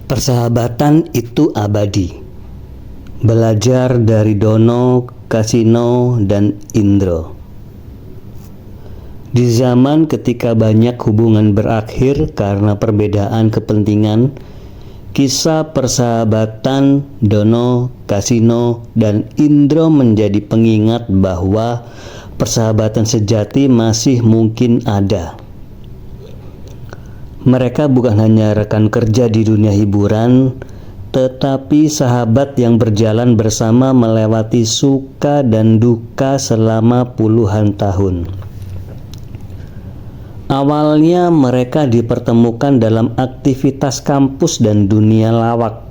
Persahabatan itu abadi. Belajar dari Dono, Kasino, dan Indro. Di zaman ketika banyak hubungan berakhir karena perbedaan kepentingan, kisah persahabatan Dono, Kasino, dan Indro menjadi pengingat bahwa persahabatan sejati masih mungkin ada. Mereka bukan hanya rekan kerja di dunia hiburan, tetapi sahabat yang berjalan bersama melewati suka dan duka selama puluhan tahun. Awalnya mereka dipertemukan dalam aktivitas kampus dan dunia lawak.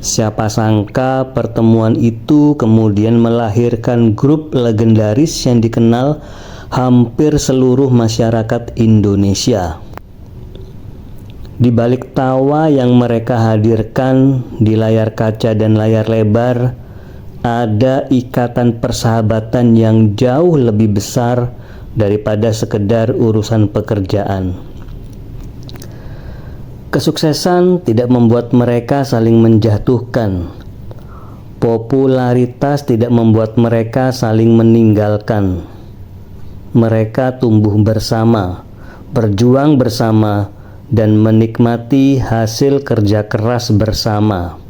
Siapa sangka pertemuan itu kemudian melahirkan grup legendaris yang dikenal hampir seluruh masyarakat Indonesia. Di balik tawa yang mereka hadirkan di layar kaca dan layar lebar, ada ikatan persahabatan yang jauh lebih besar daripada sekedar urusan pekerjaan. Kesuksesan tidak membuat mereka saling menjatuhkan. Popularitas tidak membuat mereka saling meninggalkan. Mereka tumbuh bersama, berjuang bersama, dan menikmati hasil kerja keras bersama.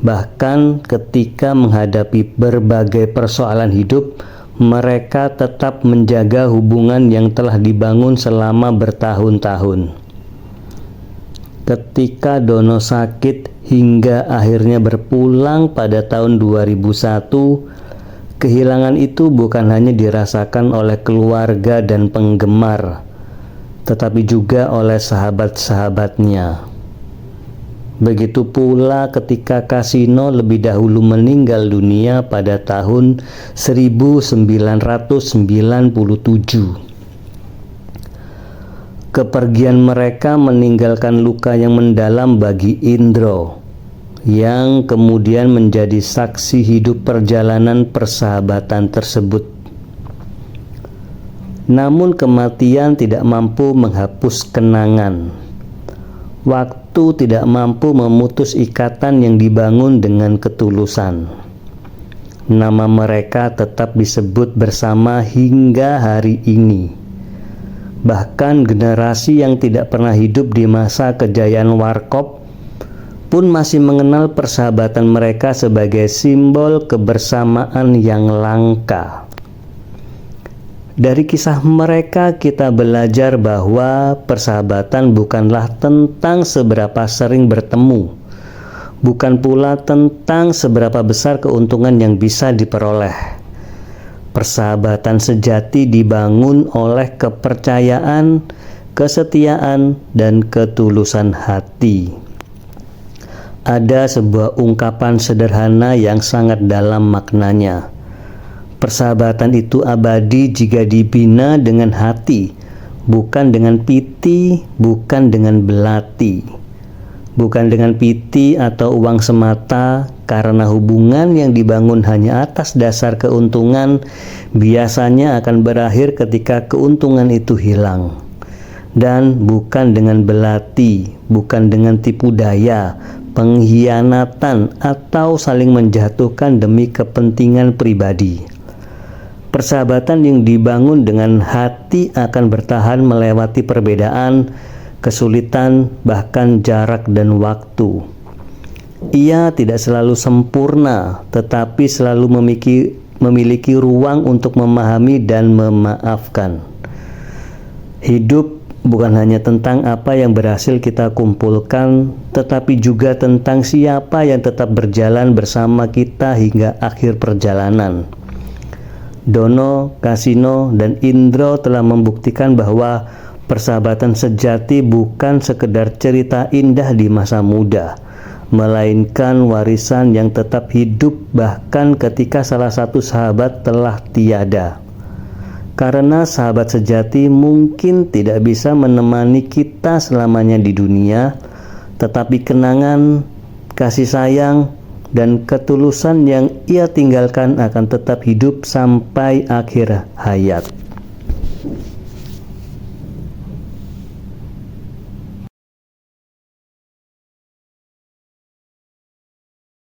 Bahkan ketika menghadapi berbagai persoalan hidup, mereka tetap menjaga hubungan yang telah dibangun selama bertahun-tahun. Ketika Dono sakit hingga akhirnya berpulang pada tahun 2001, kehilangan itu bukan hanya dirasakan oleh keluarga dan penggemar, tetapi juga oleh sahabat-sahabatnya. Begitu pula ketika Kasino lebih dahulu meninggal dunia pada tahun 1997. Kepergian mereka meninggalkan luka yang mendalam bagi Indro, yang kemudian menjadi saksi hidup perjalanan persahabatan tersebut. Namun kematian tidak mampu menghapus kenangan. Waktu tidak mampu memutus ikatan yang dibangun dengan ketulusan. Nama mereka tetap disebut bersama hingga hari ini. Bahkan generasi yang tidak pernah hidup di masa kejayaan warkop pun masih mengenal persahabatan mereka sebagai simbol kebersamaan yang langka. Dari kisah mereka kita belajar bahwa persahabatan bukanlah tentang seberapa sering bertemu, bukan pula tentang seberapa besar keuntungan yang bisa diperoleh. Persahabatan sejati dibangun oleh kepercayaan, kesetiaan, dan ketulusan hati. Ada sebuah ungkapan sederhana yang sangat dalam maknanya. Persahabatan itu abadi jika dibina dengan hati, bukan dengan piti, bukan dengan belati, bukan dengan piti atau uang semata, karena hubungan yang dibangun hanya atas dasar keuntungan biasanya akan berakhir ketika keuntungan itu hilang. Dan bukan dengan belati, bukan dengan tipu daya, pengkhianatan, atau saling menjatuhkan demi kepentingan pribadi. Persahabatan yang dibangun dengan hati akan bertahan melewati perbedaan, kesulitan, bahkan jarak dan waktu. Ia tidak selalu sempurna, tetapi selalu memiliki ruang untuk memahami dan memaafkan. Hidup bukan hanya tentang apa yang berhasil kita kumpulkan, tetapi juga tentang siapa yang tetap berjalan bersama kita hingga akhir perjalanan. Dono, Kasino, dan Indro telah membuktikan bahwa persahabatan sejati bukan sekedar cerita indah di masa muda, melainkan warisan yang tetap hidup bahkan ketika salah satu sahabat telah tiada. Karena sahabat sejati mungkin tidak bisa menemani kita selamanya di dunia, tetapi kenangan, kasih sayang, dan ketulusan yang ia tinggalkan akan tetap hidup sampai akhir hayat.